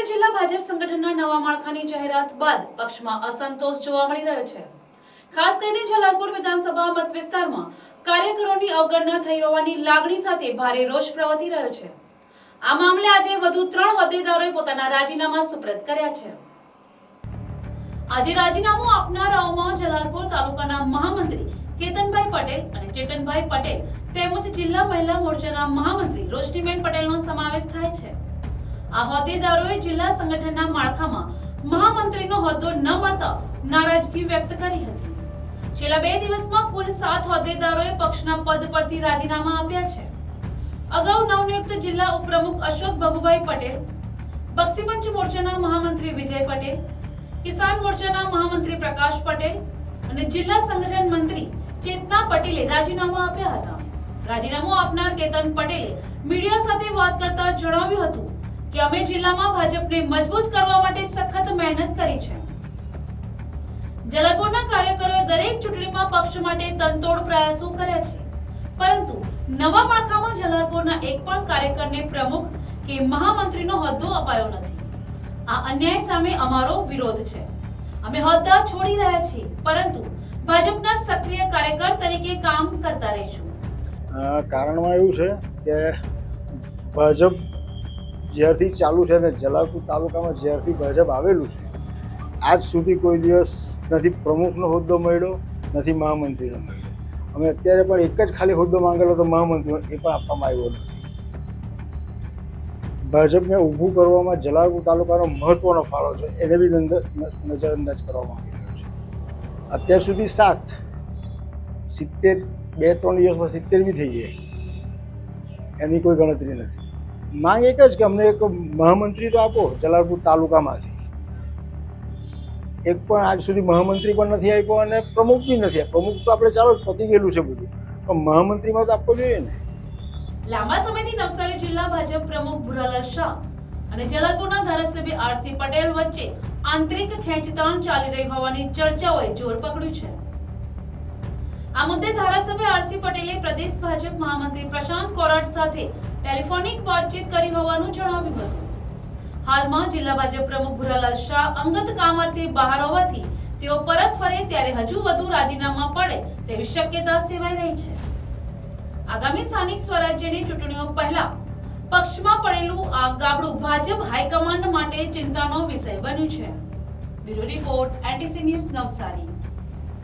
જિલ્લા ભાજપ સંગઠનના નવા માળખાની જાહેરાત બાદ પક્ષમાં અસંતોષ જોવા મળી રહ્યો છે। ખાસ કરીને જલાલપુર વિધાનસભા મત વિસ્તારમાં કાર્યકરોની અવગણના થઈ હોવાની લાગણી સાથે ભારે રોષ પ્રવર્તી રહ્યો છે। આ મામલે આજે વધુ 3 હોદ્દેદારોએ પોતાના રાજીનામા સુપ્રત કર્યા છે। આજે રાજીનામું આપનારાઓમાં જલાલપુર તાલુકાના મહામંત્રી કેતનભાઈ પટેલ અને ચેતનભાઈ પટેલ તેમજ જિલ્લા મહિલા મોરચાના મહામંત્રી રોશનીબેન પટેલનો સમાવેશ થાય છે। આ હોદ્દેદારોએ જિલ્લા સંગઠનના માળખામાં મહામંત્રીનો હોદ્દો ન મળતા નારાજગી વ્યક્ત કરી હતી। છેલ્લા 2 દિવસમાં કુલ 7 હોદ્દેદારોએ પક્ષના પદ પરથી રાજીનામા આપ્યા છે। અગાઉ નવનિયુક્ત જિલ્લા ઉપપ્રમુખ અશોક ભગુભાઈ પટેલ, બક્ષીપંચ મોરચાના મહામંત્રી વિજય પટેલ, કિસાન મોરચાના મહામંત્રી પ્રકાશ પટેલ અને જિલ્લા સંગઠન મંત્રી ચેતના પટેલે રાજીનામા આપ્યા હતા। રાજીનામું આપનાર કેતન પટેલે મીડિયા સાથે વાત કરતા જણાવ્યું હતું કે અમે જિલ્લામાં ભાજપને મજબૂત કરવા માટે સખત મહેનત કરી છે। જલાલપુરના કાર્યકરોએ દરેક ચૂંટણીમાં પક્ષ માટે તનતોડ પ્રયાસો કર્યા છે, પરંતુ નવા માળખામાં જલાલપુરના એક પણ કાર્યકરને પ્રમુખ કે મહામંત્રીનો હોદ્દો અપાયો નથી। આ અન્યાય સામે અમારો વિરોધ છે। અમે હોદ્દા છોડી રહ્યા છીએ, પરંતુ ભાજપના સક્રિય કાર્યકર તરીકે કામ કરતા રહીશું। કારણમાં એવું છે કે ભાજપ જ્યારથી ચાલુ છે ને જલાલપુર તાલુકામાં જ્યારથી ભાજપ આવેલું છે આજ સુધી કોઈ દિવસ નથી પ્રમુખનો હોદ્દો મળ્યો, નથી મહામંત્રીનો મળ્યો। અમે અત્યારે પણ એક જ ખાલી હોદ્દો માંગેલો તો મહામંત્રીનો, એ પણ આપવામાં આવ્યો નથી। ભાજપને ઊભું કરવામાં જલાલપુર તાલુકાનો મહત્ત્વનો ફાળો છે, એને બી નજરઅંદાજ કરવામાં આવી રહ્યો છે। અત્યાર સુધી 70 2-3 દિવસમાં 70 બી થઈ જાય, એની કોઈ ગણતરી નથી। માંગ એક જ કે અમને એક મહામંત્રી તો આપો જલાલપુર તાલુકામાંથી। એક પણ આજ સુધી મહામંત્રી પણ નથી આપ્યો અને પ્રમુખ બી નથી આપ્યો। પ્રમુખ તો આપણે ચાલો પતી ગયેલું છે બધું, પણ મહામંત્રીમાં તો આપવો જોઈએ ને। લાંબા સમયથી નવસારી જિલ્લા ભાજપ પ્રમુખ ભુરાલાલ શાહ અને જલાલપુરના ધારાસભ્ય આરસી પટેલ વચ્ચે આંતરિક ખેંચતાણ ચાલી રહી હોવાની ચર્ચાઓએ જોર પકડ્યું છે। આ મુદ્દે ધારાસભ્ય આરસી પટેલે પ્રદેશ ભાજપ મહામંત્રી પ્રશાંત કોરાટ સાથે ટેલિફોનિક વાતચીત કરી હોવાનું જણાવ્યું હતું। હાલમાં જિલ્લા ભાજપ પ્રમુખ ભુરાલાલ શાહ અંગત કામ અર્થે બહાર હોવાથી તેઓ પરત ફરે ત્યારે હજુ વધુ રાજીનામા પડે તેવી શક્યતા સેવાઈ રહી છે। આગામી સ્થાનિક સ્વરાજ્યની ચૂંટણીઓ પહેલા પક્ષમાં પડેલું આ ગાબડું ભાજપ હાઈકમાન્ડ માટે ચિંતાનો વિષય બન્યું છે। Bureau report, NTC news, Navsari.